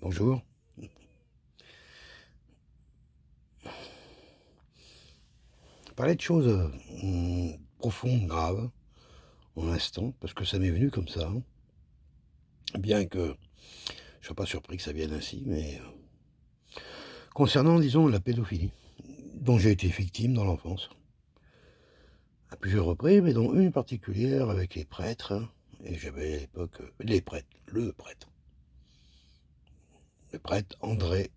Bonjour. Parler de choses profondes, graves, en l'instant, parce que ça m'est venu comme ça, hein. Bien que je ne sois pas surpris que ça vienne ainsi, mais concernant, disons, la pédophilie, dont j'ai été victime dans l'enfance, à plusieurs reprises, mais dont une particulière avec les prêtres, hein. Et j'avais à l'époque les prêtres, le prêtre André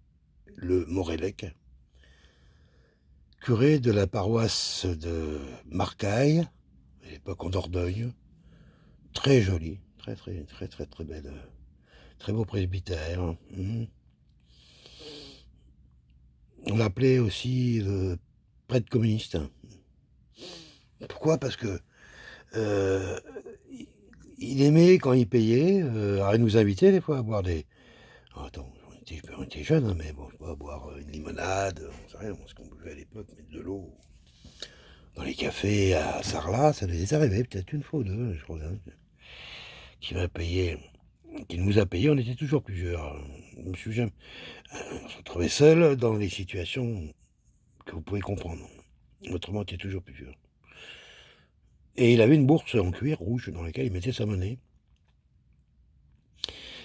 Le Morellec, curé de la paroisse de Marcaille, à l'époque en Dordogne, très joli, très belle. Très beau presbytère. On l'appelait aussi le prêtre communiste. Pourquoi? Parce que euh, il aimait, quand il payait, à nous inviter des fois à boire des... Oh, attends, on était jeunes, hein, mais bon, je sais pas, boire une limonade, on sait rien, ce qu'on buvait à l'époque, mettre de l'eau dans les cafés à Sarlat, ça nous est arrivé peut-être une fois ou deux, je crois, hein, qui m'a payé, qui nous a payé, on était toujours plusieurs. Je me souviens, on se retrouvait seul dans des situations que vous pouvez comprendre. Autrement, tu es toujours plus vieux. Et il avait une bourse en cuir rouge dans laquelle il mettait sa monnaie.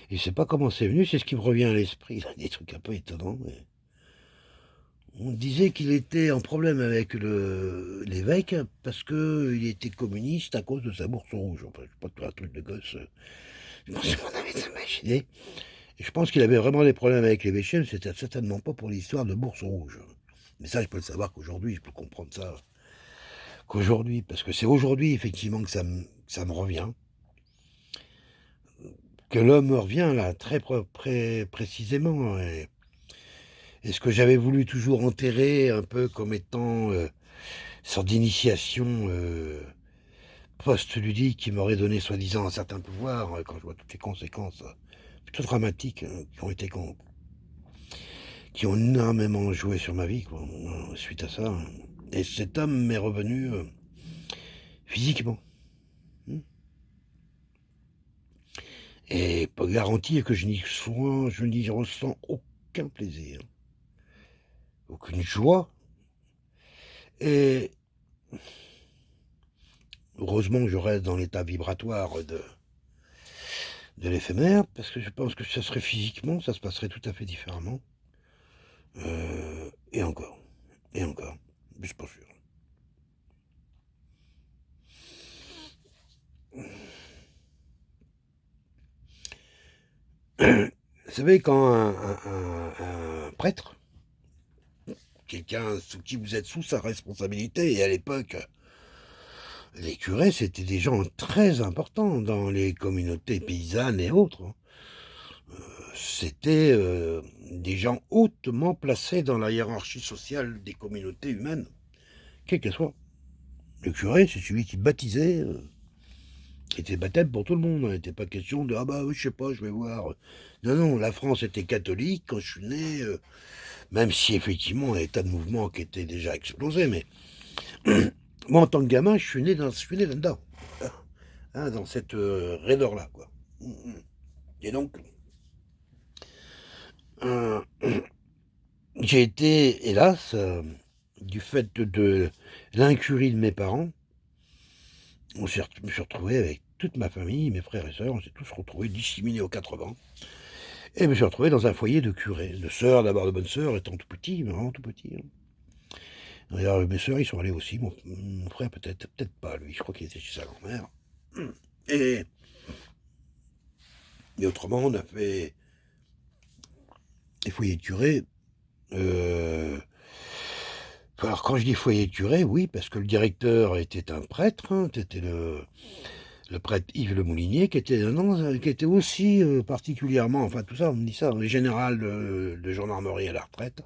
Et je sais pas comment c'est venu, c'est ce qui me revient à l'esprit. Il a des trucs un peu étonnants. Mais... on disait qu'il était en problème avec l'évêque parce qu'il était communiste à cause de sa bourse rouge. Enfin, je sais pas, tout un truc de gosse. Je pense qu'on avait imaginé. Et je pense qu'il avait vraiment des problèmes avec l'évêché, mais c'était certainement pas pour l'histoire de bourse rouge. Mais ça, je peux le savoir qu'aujourd'hui, je peux comprendre ça. Qu'aujourd'hui, parce que c'est aujourd'hui, effectivement, que ça me revient. Que l'homme me revient, là, très précisément. Et ce que j'avais voulu toujours enterrer, un peu comme étant sorte d'initiation post-ludique qui m'aurait donné, soi-disant, un certain pouvoir, quand je vois toutes les conséquences plutôt dramatiques qui ont énormément joué sur ma vie, quoi, suite à ça. Et cet homme m'est revenu physiquement. Et pas garantir que je n'y ressens aucun plaisir, aucune joie. Et heureusement, je reste dans l'état vibratoire de l'éphémère, parce que je pense que ça serait physiquement, ça se passerait tout à fait différemment. Et encore, je suis pas sûr. Vous savez, quand un prêtre, quelqu'un sous qui vous êtes sous sa responsabilité, et à l'époque, les curés, c'était des gens très importants dans les communautés paysannes et autres. C'était des gens hautement placés dans la hiérarchie sociale des communautés humaines, quel qu'elles soient. Le curé, c'est celui qui baptisait, était baptême pour tout le monde. Il n'était pas question de « ah bah oui, je sais pas, je vais voir ». Non, non, la France était catholique quand je suis né, même si effectivement il y a des tas de mouvements qui étaient déjà explosés, mais moi en tant que gamin, je suis né là-dedans, hein, dans cette raideur-là, quoi. Et donc, euh, j'ai été, hélas, du fait de l'incurie de mes parents, je me suis retrouvé avec toute ma famille, mes frères et sœurs, on s'est tous retrouvés disséminés aux 4 vents. Et je me suis retrouvé dans un foyer de curés, de sœurs, d'abord de bonnes sœurs, étant tout petit, mais vraiment tout petit. D'ailleurs, mes sœurs, ils sont allés aussi, mon frère peut-être pas, lui, je crois qu'il était chez sa grand-mère. Et, et autrement, on a fait des foyers de curés. Alors, quand je dis foyer de curé, oui, parce que le directeur était un prêtre, hein, c'était le prêtre Yves Le Moulinier, qui était aussi particulièrement, enfin tout ça, on me dit ça, général de gendarmerie à la retraite,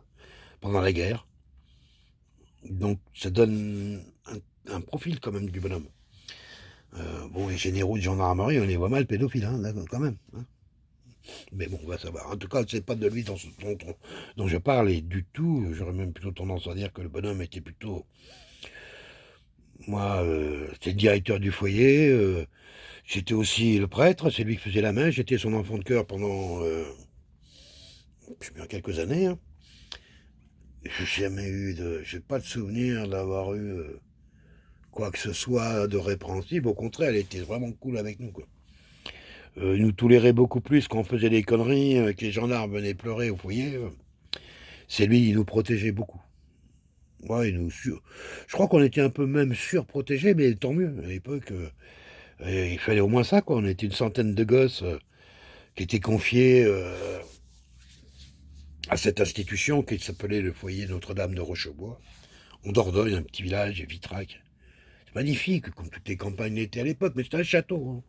pendant la guerre. Donc ça donne un profil quand même du bonhomme. Bon, les généraux de gendarmerie, on les voit mal pédophiles, hein, quand même. Hein. Mais bon, on va savoir. En tout cas, c'est pas de lui dont je parle, et du tout, j'aurais même plutôt tendance à dire que le bonhomme était plutôt... Moi, c'était le directeur du foyer, j'étais aussi le prêtre, c'est lui qui faisait la main, j'étais son enfant de cœur pendant depuis bien quelques années, hein. J'ai pas de souvenir d'avoir eu quoi que ce soit de répréhensible. Au contraire, elle était vraiment cool avec nous, quoi. Il nous tolérait beaucoup plus quand on faisait des conneries, que les gendarmes venaient pleurer au foyer. C'est lui, il nous protégeait beaucoup. Ouais, je crois qu'on était un peu même surprotégés, mais tant mieux. À l'époque, il fallait au moins ça, quoi. On était une centaine de gosses qui étaient confiés à cette institution qui s'appelait le foyer Notre-Dame de Rochebois. En Dordogne, un petit village, Vitrac. C'est magnifique, comme toutes les campagnes l'étaient à l'époque, mais c'était un château, hein.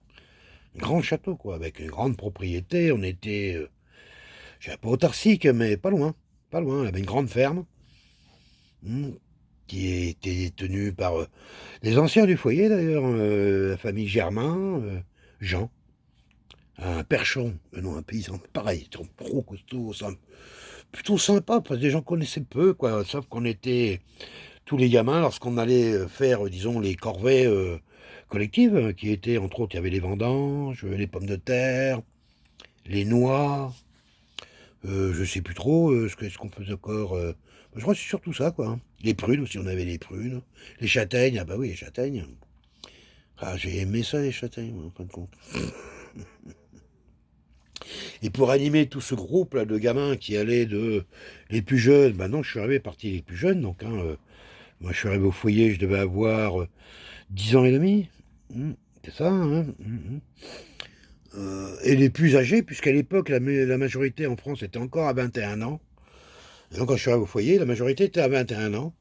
Un grand château, quoi, avec une grande propriété. On était, je dirais pas autarcique, mais pas loin. Pas loin. On avait une grande ferme, hmm, qui était tenue par les anciens du foyer, d'ailleurs, la famille Germain, Jean, un percheron, non, un paysan, pareil, trop costaud, plutôt sympa, parce que des gens connaissaient peu, quoi, sauf qu'on était tous les gamins, lorsqu'on allait faire, disons, les corvées collectives, qui étaient, entre autres, il y avait les vendanges, les pommes de terre, les noix, je sais plus trop ce qu'on faisait encore. Je crois que c'est surtout ça, quoi, hein. Les prunes aussi, on avait les prunes. Les châtaignes, ah bah oui, les châtaignes. Ah, j'ai aimé ça, les châtaignes, moi, en fin de compte. Et pour animer tout ce groupe là de gamins qui allaient de les plus jeunes, bah non, je suis arrivé parti les plus jeunes, donc hein, moi je suis arrivé au foyer, je devais avoir 10 ans et demi. C'est ça, hein. Et les plus âgés, puisqu'à l'époque la majorité en France était encore à 21 ans. Et donc quand je suis arrivé au foyer, la majorité était à 21 ans.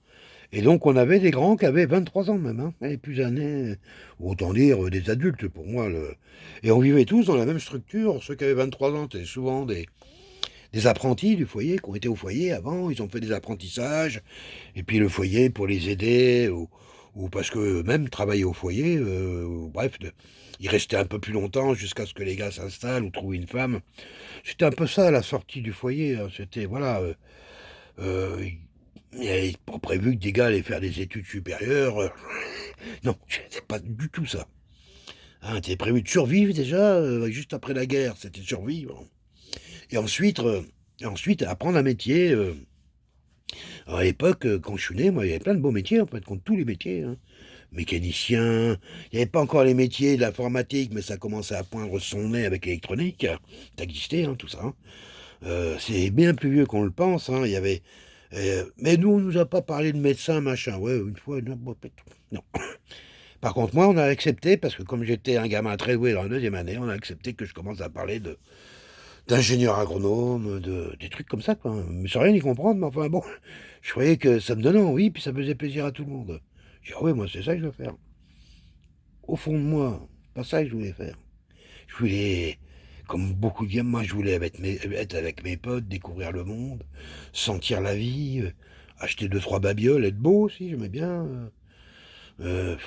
Et donc on avait des grands qui avaient 23 ans même, hein, les plus années, autant dire des adultes pour moi. Et on vivait tous dans la même structure. Ceux qui avaient 23 ans, c'était souvent des apprentis du foyer, qui ont été au foyer avant, ils ont fait des apprentissages, et puis le foyer pour les aider, ou parce que même travailler au foyer, bref, ils restaient un peu plus longtemps jusqu'à ce que les gars s'installent ou trouvent une femme. C'était un peu ça la sortie du foyer, hein. C'était, voilà, il n'avait pas prévu que des gars allaient faire des études supérieures. Non, c'était pas du tout ça. Hein, c'était prévu de survivre déjà, juste après la guerre, c'était survivre. Et ensuite apprendre un métier. Alors à l'époque, quand je suis né, moi, il y avait plein de beaux métiers, en fait, contre tous les métiers, hein. Mécanicien, il n'y avait pas encore les métiers de l'informatique, mais ça commençait à poindre son nez avec l'électronique. Ça existait, hein, tout ça, hein. C'est bien plus vieux qu'on le pense, hein. Il y avait, mais nous, on nous a pas parlé de médecin, machin. Ouais, une fois, non, bon, non. Par contre, moi, on a accepté, parce que comme j'étais un gamin très doué dans la deuxième année, on a accepté que je commence à parler d'ingénieur agronome, des trucs comme ça, quoi. Mais sans rien y comprendre, mais enfin bon, je croyais que ça me donnait envie, puis ça faisait plaisir à tout le monde. J'ai dit, ah ouais, moi, c'est ça que je veux faire. Au fond de moi, pas ça que je voulais faire. Je voulais, comme beaucoup de gamins, moi, je voulais être avec mes potes, découvrir le monde, sentir la vie, acheter deux, trois babioles, être beau aussi, j'aimais bien. Euh,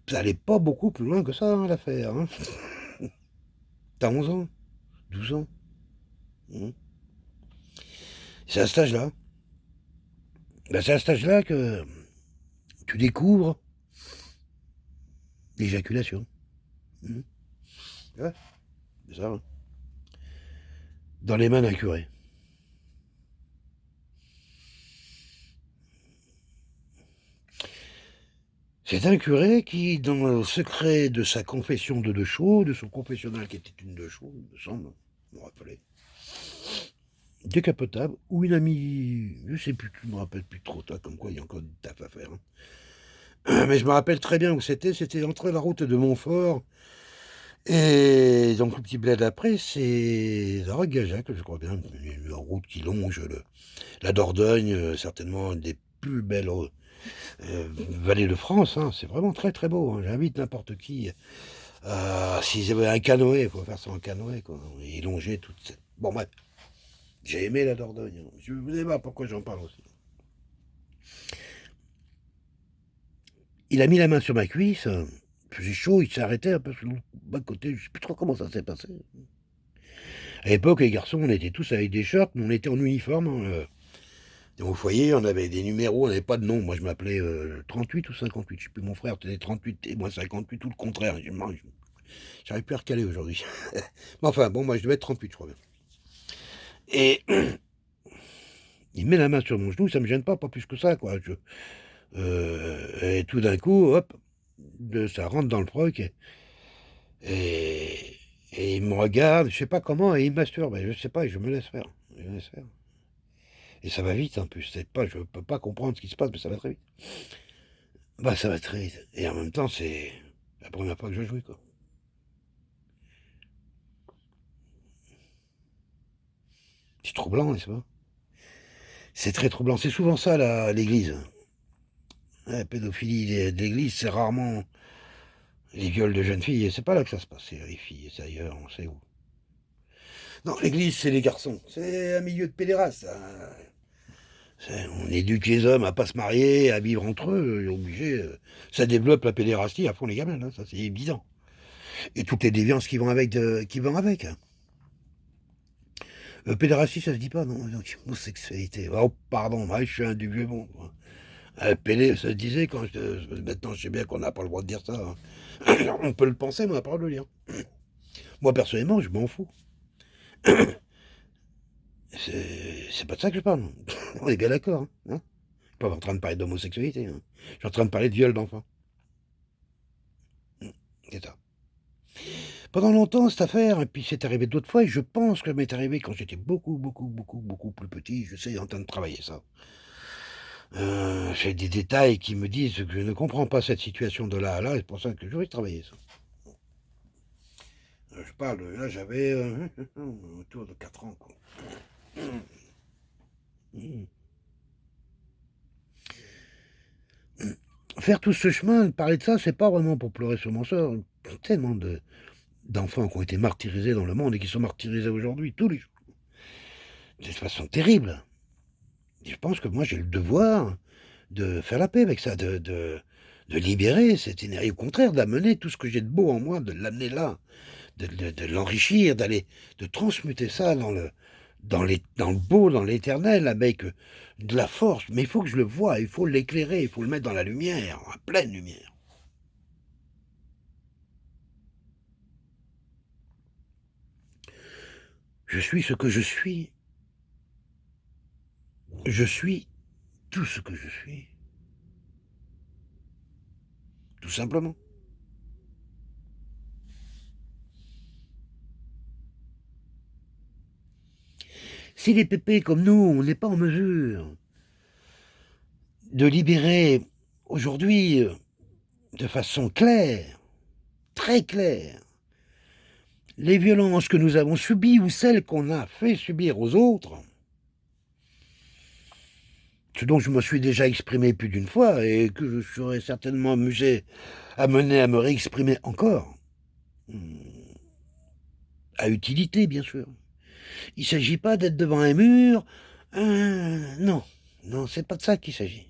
Ça allait pas beaucoup plus loin que ça, hein, l'affaire, hein. T'as 11 ans, 12 ans. Hein. C'est à cet âge-là. Ben, c'est à cet âge-là que tu découvres l'éjaculation. Mmh. Ouais, c'est ça, hein. Dans les mains d'un curé. C'est un curé qui, dans le secret de sa confession de chaux, de son confessionnal qui était une de chaux, il me semble, je me rappelais, décapotable, où il a mis, je sais plus, je me rappelle plus trop, toi, comme quoi il y a encore du taf à faire, hein. Mais je me rappelle très bien où c'était entre la route de Montfort et donc le petit bled après, c'est la rue Gajac, je crois bien, une route qui longe la Dordogne, certainement une des plus belles vallées de France, hein. C'est vraiment très très beau, hein. J'invite n'importe qui, s'ils avaient un canoë, il faut faire ça en canoë, quoi, et longer toute cette... Bon bref, j'ai aimé la Dordogne, hein. Je vous allez voir pourquoi j'en parle aussi. Il a mis la main sur ma cuisse, il faisait chaud, il s'est arrêté un peu sur le bas de côté, je sais plus trop comment ça s'est passé. À l'époque, les garçons, on était tous avec des shorts, mais on était en uniforme, hein. Au foyer, on avait des numéros, on n'avait pas de nom. Moi, je m'appelais 38 ou 58. Je sais plus, mon frère tenait 38 et moi 58, tout le contraire. J'arrive plus à recaler aujourd'hui. Mais enfin, bon, moi, je devais être 38, je crois bien. Et il met la main sur mon genou, ça me gêne pas plus que ça, quoi. Et tout d'un coup, hop, ça rentre dans le froc, et, et il me regarde, je sais pas comment, et il me masturbe. Je sais pas, et je me laisse faire. Je me laisse faire. Et ça va vite, en plus. Je peux pas comprendre ce qui se passe, mais ça va très vite. Bah, ça va très vite. Et en même temps, c'est la première fois que je jouis, quoi. C'est troublant, n'est-ce pas? C'est très troublant. C'est souvent ça, l'église. La pédophilie de l'église, c'est rarement les viols de jeunes filles. Et c'est pas là que ça se passe. C'est les filles, c'est ailleurs, on sait où. Non, l'église, c'est les garçons. C'est un milieu de pédérastes. On éduque les hommes à pas se marier, à vivre entre eux. Obligé. Ça développe la pédérastie à fond les gamins, hein, ça c'est évident. Et toutes les déviances qui vont avec. Hein. Pédérastie, ça se dit pas, non. Homosexualité. Oh, pardon, moi, je suis un du vieux monde. Pédé, ça se disait quand maintenant, je sais bien qu'on n'a pas le droit de dire ça. Hein. On peut le penser, mais on n'a pas le droit de le dire. Moi, personnellement, je m'en fous. C'est pas de ça que je parle. On est bien d'accord. Hein. Je suis pas en train de parler d'homosexualité. Hein. Je suis en train de parler de viol d'enfants. C'est ça. Pendant longtemps, cette affaire, et puis c'est arrivé d'autres fois, et je pense que ça m'est arrivé quand j'étais beaucoup plus petit. Je sais, en train de travailler ça. J'ai des détails qui me disent que je ne comprends pas cette situation de là à là, et c'est pour ça que je vais travailler ça. Je parle, là j'avais autour de 4 ans, quoi. Faire tout ce chemin, parler de ça, c'est pas vraiment pour pleurer sur mon sort. Il y a tellement d'enfants qui ont été martyrisés dans le monde et qui sont martyrisés aujourd'hui, tous les jours. De façon terrible. Et je pense que moi j'ai le devoir de faire la paix avec ça, de libérer cette énergie, au contraire, d'amener tout ce que j'ai de beau en moi, de l'amener là, de l'enrichir, de transmuter ça dans le beau, dans l'éternel, avec de la force. Mais il faut que je le voie, il faut l'éclairer, il faut le mettre dans la lumière, en pleine lumière. Je suis ce que je suis. Je suis tout ce que je suis. Tout simplement. Si les pépés comme nous, on n'est pas en mesure de libérer aujourd'hui de façon claire, très claire, les violences que nous avons subies ou celles qu'on a fait subir aux autres, ce dont je me suis déjà exprimé plus d'une fois et que je serais certainement amené à me réexprimer encore, à utilité bien sûr. Il ne s'agit pas d'être devant un mur, non, c'est pas de ça qu'il s'agit.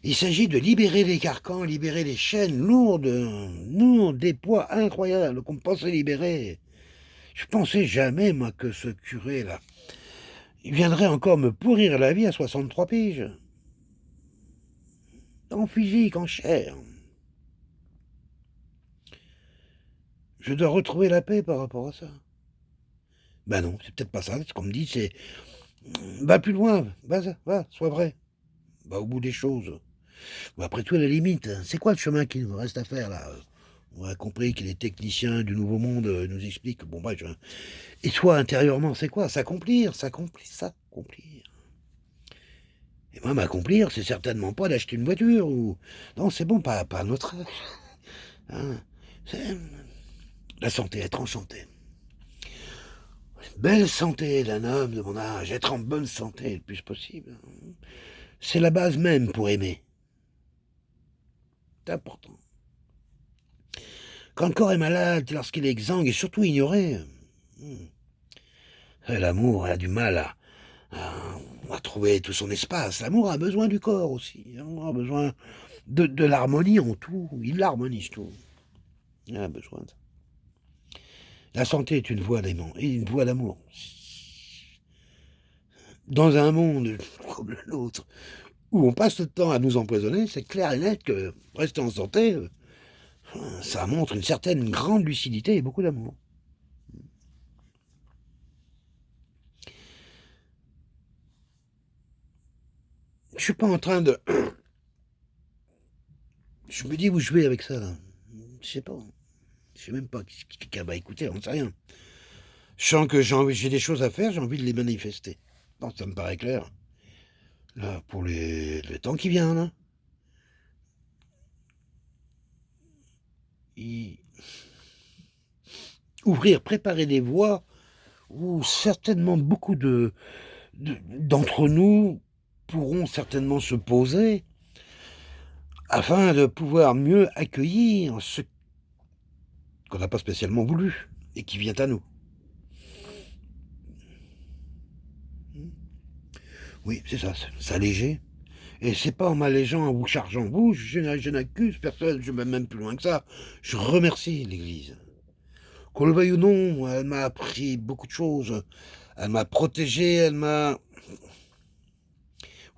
Il s'agit de libérer les carcans, libérer les chaînes lourdes, des poids incroyables qu'on pensait libérer. Je pensais jamais, moi, que ce curé-là, il viendrait encore me pourrir la vie à 63 piges. En physique, en chair. Je dois retrouver la paix par rapport à ça. Ben non, c'est peut-être pas ça. Ce qu'on me dit, c'est va plus loin, va, sois vrai. Va au bout des choses. Bon, après tout, à la limite, c'est quoi le chemin qu'il nous reste à faire là? On a compris que les techniciens du Nouveau Monde nous expliquent. Bon, bref. Et toi, intérieurement, c'est quoi? S'accomplir. Et moi, m'accomplir, c'est certainement pas d'acheter une voiture ou. Non, c'est bon, pas à notre âge. Hein, c'est la santé, être en santé. Belle santé d'un homme de mon âge, être en bonne santé le plus possible. C'est la base même pour aimer. C'est important. Quand le corps est malade, lorsqu'il est exsangue et surtout ignoré, l'amour a du mal à trouver tout son espace. L'amour a besoin du corps aussi. L'amour a besoin de l'harmonie en tout. Il harmonise tout. Il a besoin de ça. La santé est une voie d'amour. Une voie d'amour. Dans un monde comme le nôtre, où on passe le temps à nous empoisonner, c'est clair et net que rester en santé, ça montre une certaine grande lucidité et beaucoup d'amour. Je suis pas en train de... Je me dis où je vais avec ça, là. Je sais pas. Je sais même pas qui va écouter, on sait rien. Je sens que j'ai des choses à faire, j'ai envie de les manifester. Bon, ça me paraît clair. Là, pour le temps qui vient, là. Il- Ouvrir, préparer des voies où certainement beaucoup d'entre nous pourront certainement se poser afin de pouvoir mieux accueillir ce qu'on n'a pas spécialement voulu et qui vient à nous. Oui, c'est ça, s'alléger. Et c'est pas en m'allégeant, en vous chargeant vous, je n'accuse personne, je vais même plus loin que ça. Je remercie l'Église. Qu'on le veuille ou non, elle m'a appris beaucoup de choses. Elle m'a protégé, elle m'a...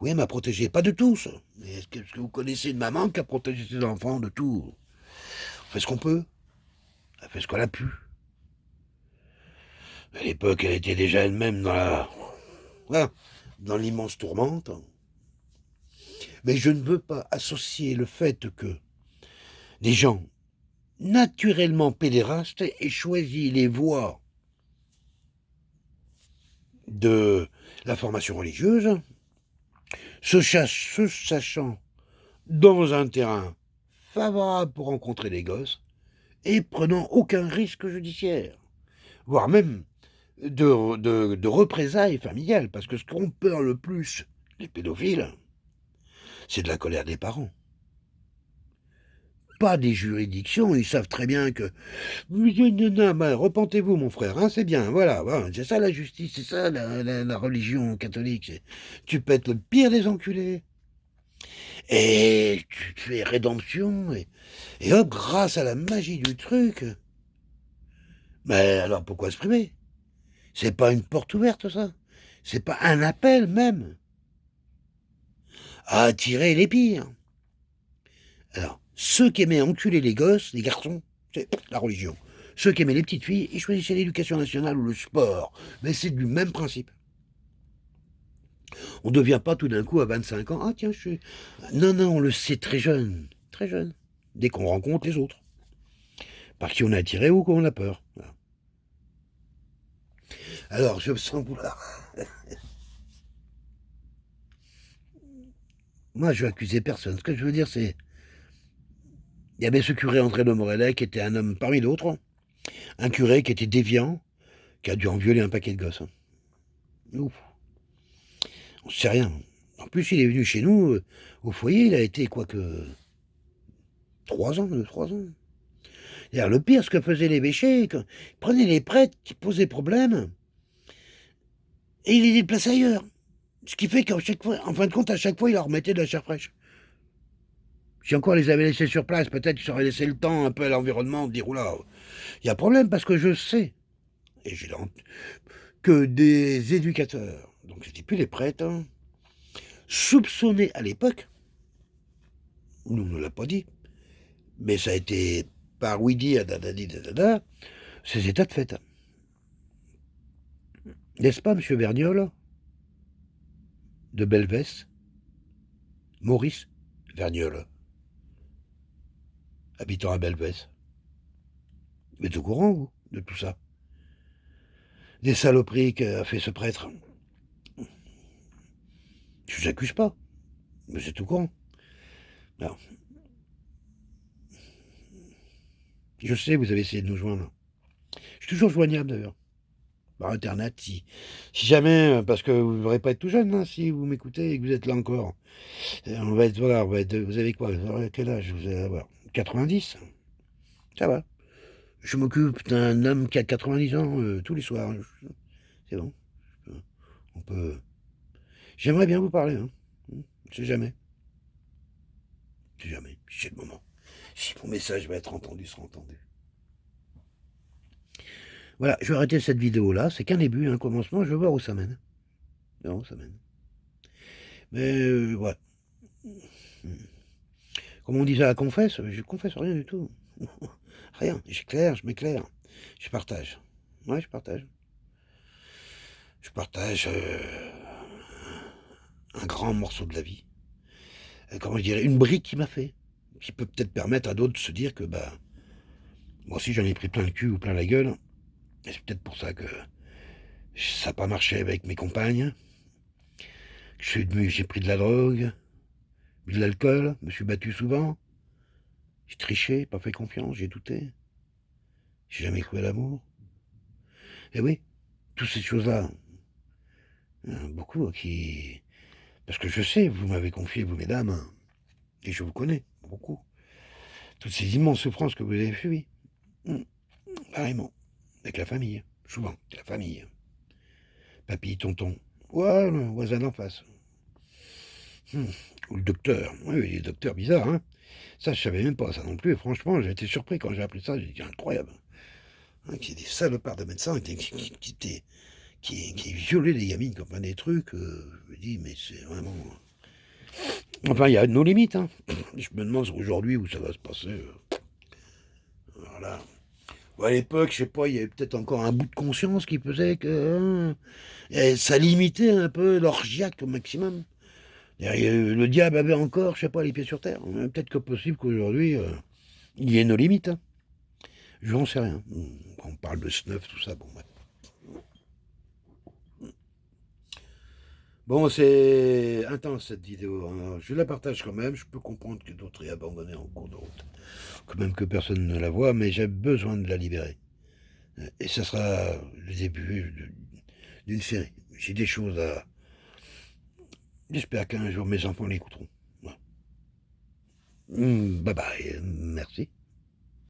Oui, elle m'a protégé, pas de tous. Mais est-ce que vous connaissez une maman qui a protégé ses enfants de tout? On fait ce qu'on peut. Elle fait ce qu'elle a pu. À l'époque, elle était déjà elle-même dans la... Voilà, dans l'immense tourmente. Mais je ne veux pas associer le fait que des gens naturellement pédérastes aient choisi les voies de la formation religieuse, se sachant dans un terrain favorable pour rencontrer des gosses et prenant aucun risque judiciaire, voire même de représailles familiales, parce que ce qu'on peur le plus, les pédophiles, c'est de la colère des parents. Pas des juridictions, ils savent très bien que... Ben, repentez-vous mon frère, hein, c'est bien, voilà, c'est ça la justice, c'est ça la religion catholique. Tu peux être le pire des enculés, et tu te fais rédemption, et hop, grâce à la magie du truc... Mais alors pourquoi se priver? C'est pas une porte ouverte, ça. C'est pas un appel, même, à attirer les pires. Alors, ceux qui aimaient enculer les gosses, les garçons, c'est la religion. Ceux qui aimaient les petites filles, ils choisissaient l'éducation nationale ou le sport. Mais c'est du même principe. On ne devient pas tout d'un coup à 25 ans, ah tiens, je suis... Non, non, on le sait très jeune. Très jeune. Dès qu'on rencontre les autres. Par qui on est attiré ou qu'on a peur. Voilà. Alors, je me sens vouloir... Moi, je veux accuser personne. Ce que je veux dire, c'est... Il y avait ce curé André de Morellet qui était un homme parmi d'autres. Un curé qui était déviant, qui a dû en violer un paquet de gosses. Ouf. On ne sait rien. En plus, il est venu chez nous, au foyer, il a été, quoique, 3 ans, 2, 3 ans. D'ailleurs, le pire, ce que faisaient les évêchés, ils prenaient les prêtres qui posaient problème, et ils les déplaçaient ailleurs. Ce qui fait qu'à chaque fois, en fin de compte, à chaque fois, il leur remettait de la chair fraîche. Si encore les avait laissés sur place, peut-être qu'ils auraient laissé le temps un peu à l'environnement de dire, oula, il y a problème, parce que je sais, et j'ai honte, que des éducateurs, donc c'était plus les prêtres, hein, soupçonnés à l'époque, nous on ne l'a pas dit, mais ça a été par oui dire, ces états de fait. N'est-ce pas, monsieur Vergnol, de Belvès, Maurice Vergnol, habitant à Belvès? Vous êtes au courant, vous, de tout ça? Des saloperies qu'a fait ce prêtre? Je vous accuse pas, mais vous êtes au courant. Non. Je sais, vous avez essayé de nous joindre. Je suis toujours joignable, d'ailleurs. Par Internet, si jamais, parce que vous ne devrez pas être tout jeune, hein, si vous m'écoutez et que vous êtes là encore. On va être, voilà, vous avez quoi? Vous aurez quel âge vous allez avoir? 90? Ça va. Je m'occupe d'un homme qui a 90 ans tous les soirs. C'est bon. On peut... J'aimerais bien vous parler, hein. On sait jamais. On sait jamais. Si c'est le moment. Si mon message va être entendu, sera entendu. Voilà, je vais arrêter cette vidéo-là. C'est qu'un début, un commencement. Je vais voir où ça mène. Non, où ça mène. Mais voilà. Comme on disait à la confesse, je confesse rien du tout. Rien. J'éclaire, je m'éclaire. Je partage. Ouais, je partage. Je partage un grand morceau de la vie. comment je dirais, une brique qui m'a fait, qui peut peut-être permettre à d'autres de se dire que, bah, moi aussi j'en ai pris plein le cul ou plein la gueule, et c'est peut-être pour ça que ça n'a pas marché avec mes compagnes, que j'ai pris de la drogue, bu de l'alcool, me suis battu souvent, j'ai triché, pas fait confiance, j'ai douté, j'ai jamais cru à l'amour. Et oui, toutes ces choses-là, beaucoup qui... Parce que je sais, vous m'avez confié, vous mesdames, et je vous connais, beaucoup. Toutes ces immenses souffrances que vous avez subies. Pareillement. Avec la famille. Souvent, avec la famille. Papy, tonton. Ouais, le voisin d'en face. Hum. Ou le docteur. Oui, oui, les docteurs bizarres, hein. Ça, je savais même pas ça non plus. Et franchement, j'ai été surpris quand j'ai appris ça. J'ai dit incroyable. Hein, qu'il y ait des salopards de médecins qui violaient les gamines, qui ont fait des trucs. Je me dis, mais c'est vraiment. Enfin, il y a nos limites. Hein. Je me demande aujourd'hui où ça va se passer. Voilà. À l'époque, je sais pas, il y avait peut-être encore un bout de conscience qui faisait que ça limitait un peu l'orgiaque au maximum. Le diable avait encore, je sais pas, les pieds sur terre. Peut-être que possible qu'aujourd'hui, il y ait nos limites. Hein. Je n'en sais rien. Quand on parle de snuff, tout ça, bon, ouais. Bon, c'est intense cette vidéo. Hein. Je la partage quand même. Je peux comprendre que d'autres aient abandonné en cours de route. Que même que personne ne la voit, mais j'ai besoin de la libérer. Et ça sera le début d'une série. J'ai des choses à... J'espère qu'un jour mes enfants l'écouteront. Voilà. Bye bye, merci.